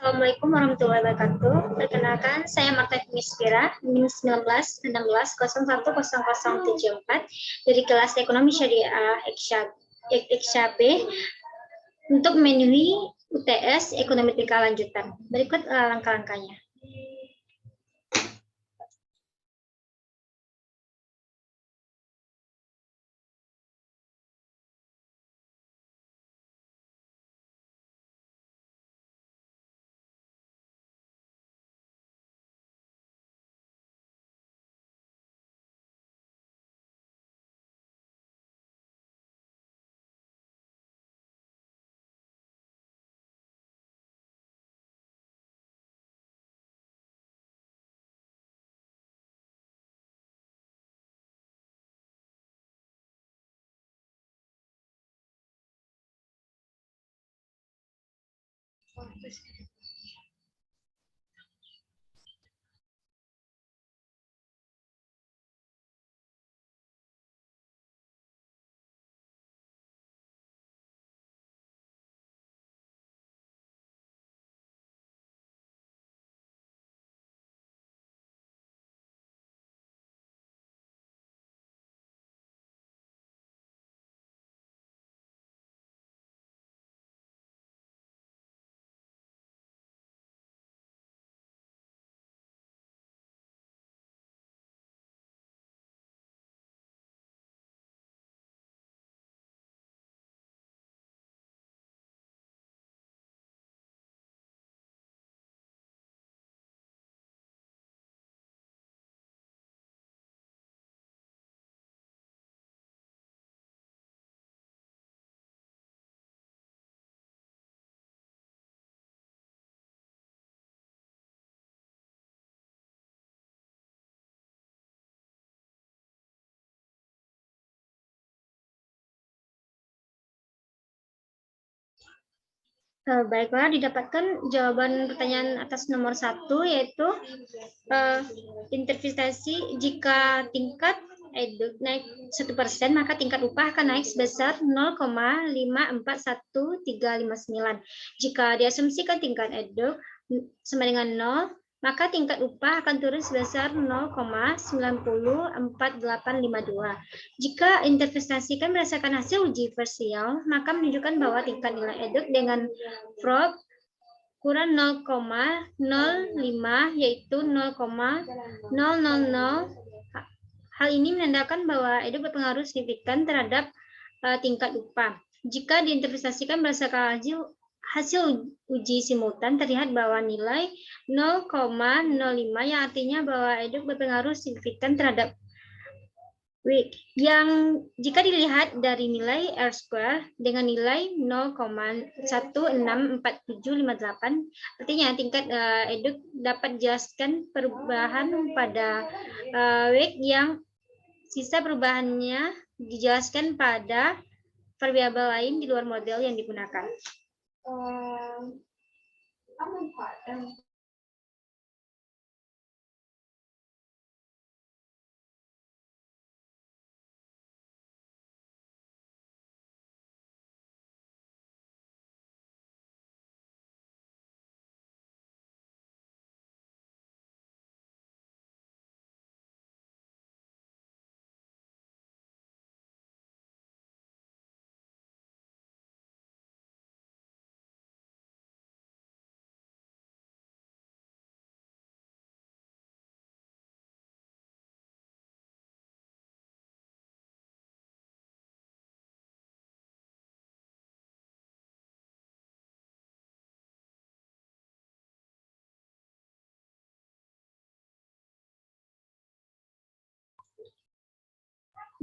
Assalamualaikum warahmatullahi wabarakatuh. Perkenalkan, saya Marta Mispira, NIM 1916010074 dari kelas Ekonomi Syariah Eksya B untuk memenuhi UTS Ekonomi Tingkat Lanjutan. Berikut langkah-langkahnya. Baiklah, didapatkan jawaban pertanyaan atas nomor 1, yaitu interpretasi jika tingkat eduk naik 1%, maka tingkat upah akan naik sebesar 0,541359. Jika diasumsikan tingkat eduk sama dengan 0, maka tingkat upah akan turun sebesar 0,904852. Jika interpretasikan berdasarkan hasil uji parsial, maka menunjukkan bahwa tingkat nilai eduk dengan prop kurang 0,05 yaitu 0,000. Hal ini menandakan bahwa eduk berpengaruh signifikan terhadap tingkat upah. Jika diinterpretasikan berdasarkan hasil uji simultan, terlihat bahwa nilai 0,05 yang artinya bahwa eduk berpengaruh signifikan terhadap yang jika dilihat dari nilai R² dengan nilai 0,164758, artinya tingkat eduk dapat dijelaskan perubahan pada weight yang sisa perubahannya dijelaskan pada variabel lain di luar model yang digunakan.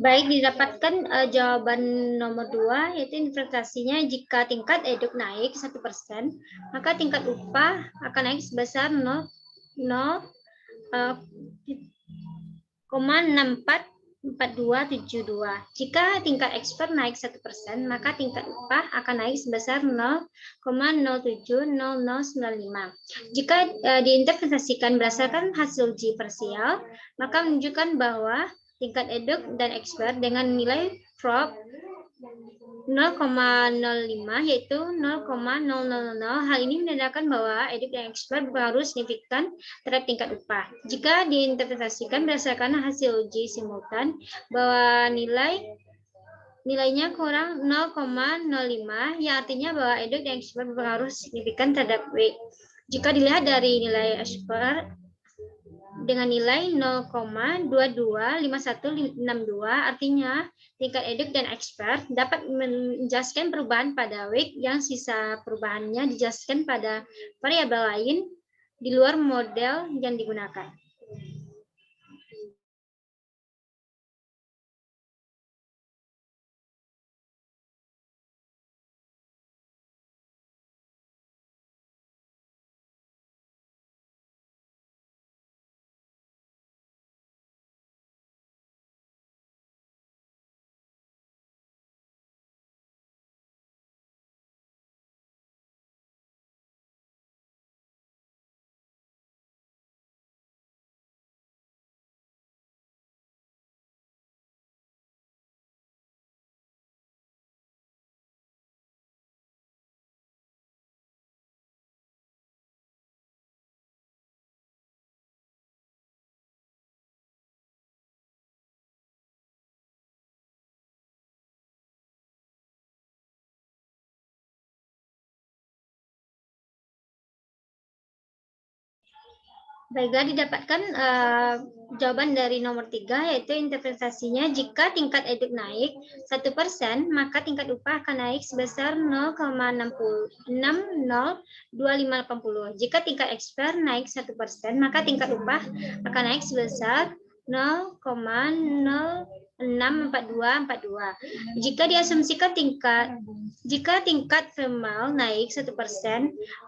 Baik, didapatkan jawaban nomor 2, yaitu interpretasinya jika tingkat eduk naik 1%, maka tingkat upah akan naik sebesar 0,644272. Jika tingkat ekspor naik 1%, maka tingkat upah akan naik sebesar 0,070095. Jika diinterpretasikan berdasarkan hasil uji parsial, maka menunjukkan bahwa tingkat eduk dan ekspor dengan nilai prop 0,05 yaitu 0,000. Hal ini menandakan bahwa eduk dan ekspor berpengaruh signifikan terhadap tingkat upah. Jika diinterpretasikan berdasarkan hasil uji simultan bahwa nilainya kurang 0,05 yang artinya bahwa eduk dan ekspor berpengaruh signifikan terhadap W. Jika dilihat dari nilai ekspor dengan nilai 0,225162 artinya tingkat eduk dan ekspor dapat menjelaskan perubahan pada WIG yang sisa perubahannya dijelaskan pada variabel lain di luar model yang digunakan. Baiklah, didapatkan jawaban dari nomor 3, yaitu interpretasinya jika tingkat eduk naik 1%, maka tingkat upah akan naik sebesar 0,602580. Jika tingkat ekspor naik 1%, maka tingkat upah akan naik sebesar 0,064242. Jika diasumsikan jika tingkat thermal naik 1%,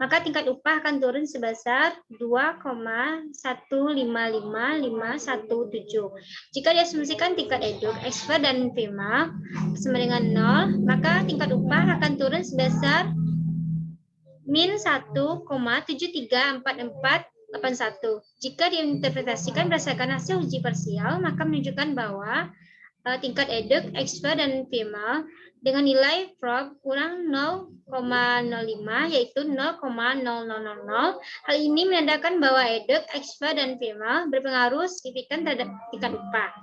maka tingkat upah akan turun sebesar 2,1555517. Jika diasumsikan tingkat eduk, ekspor dan thermal sama dengan 0, maka tingkat upah akan turun sebesar min 1,734481. Jika diinterpretasikan berdasarkan hasil uji parsial, maka menunjukkan bahwa tingkat eduk, ekspor, dan thermal dengan nilai prob kurang 0,05 yaitu 0,0000. Hal ini menandakan bahwa eduk, ekspor, dan thermal berpengaruh signifikan terhadap tingkat upah.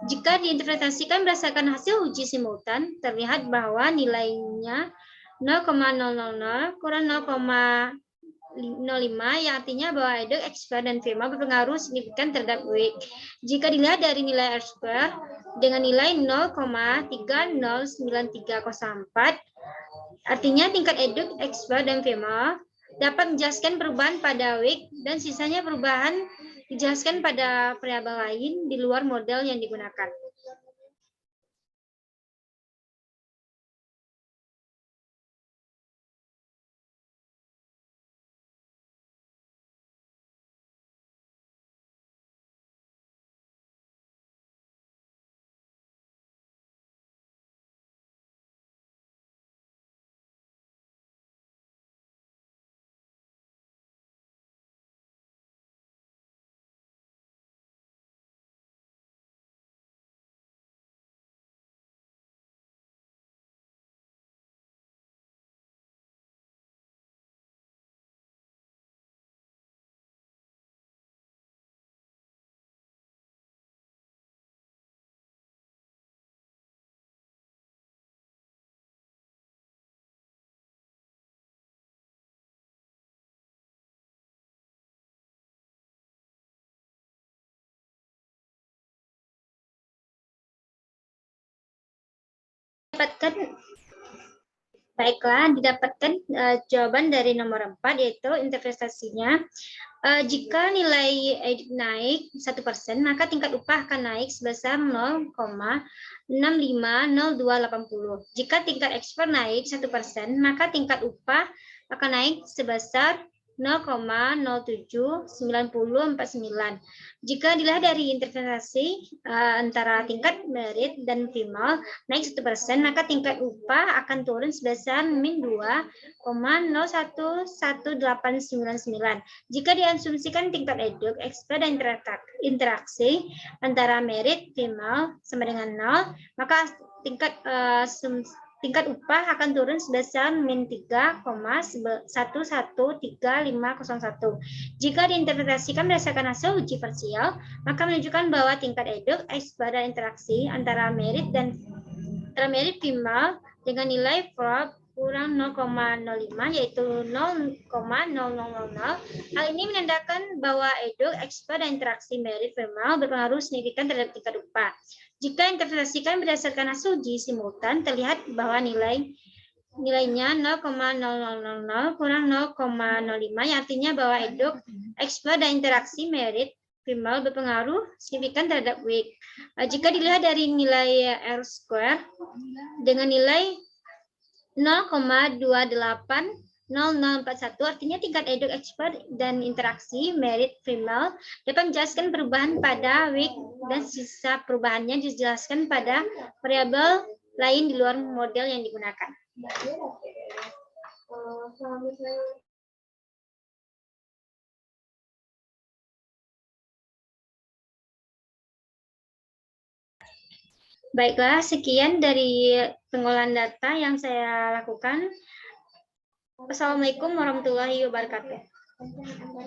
Jika diinterpretasikan berdasarkan hasil uji simultan, terlihat bahwa nilainya 0,000 kurang 0,05 yang artinya bahwa eduk, ekspor, dan thermal berpengaruh signifikan terhadap WIG. Jika dilihat dari nilai ekspor dengan nilai 0,309304, artinya tingkat eduk, ekspor, dan thermal dapat menjelaskan perubahan pada WIG dan sisanya perubahan dijelaskan pada variabel lain di luar model yang digunakan. Didapatkan jawaban dari nomor 4, yaitu interpretasinya jika nilai eduk naik 1%, maka tingkat upah akan naik sebesar 0,650280. Jika tingkat ekspor naik 1%, maka tingkat upah akan naik sebesar 0,079049. Jika dilihat dari interpretasi antara tingkat merit dan thermal naik 1%, maka tingkat upah akan turun sebesar min 2,011899. Jika diasumsikan tingkat eduk, ekspor, dan interaksi antara merit thermal sama dengan 0, maka tingkat tingkat upah akan turun sebesar min 3,113501. Jika diinterpretasikan berdasarkan hasil uji parsial, maka menunjukkan bahwa tingkat eduk, dan interaksi antara merit primal dengan nilai FROB kurang 0,05 yaitu 0,0000. Hal ini menandakan bahwa eduk, dan interaksi merit primal berpengaruh signifikan terhadap tingkat upah. Jika interpretasikan berdasarkan hasil uji simultan, terlihat bahwa nilainya 0,0000 kurang 0,05 yang artinya bahwa eduk, dan interaksi merit primal berpengaruh signifikan terhadap WIG. Jika dilihat dari nilai R-square dengan nilai 0,280041, artinya tingkat eduk, dan interaksi merit primal dapat menjelaskan perubahan pada WIG dan sisa perubahannya dijelaskan pada variabel lain di luar model yang digunakan. Baiklah, sekian dari pengolahan data yang saya lakukan. Wassalamualaikum warahmatullahi wabarakatuh.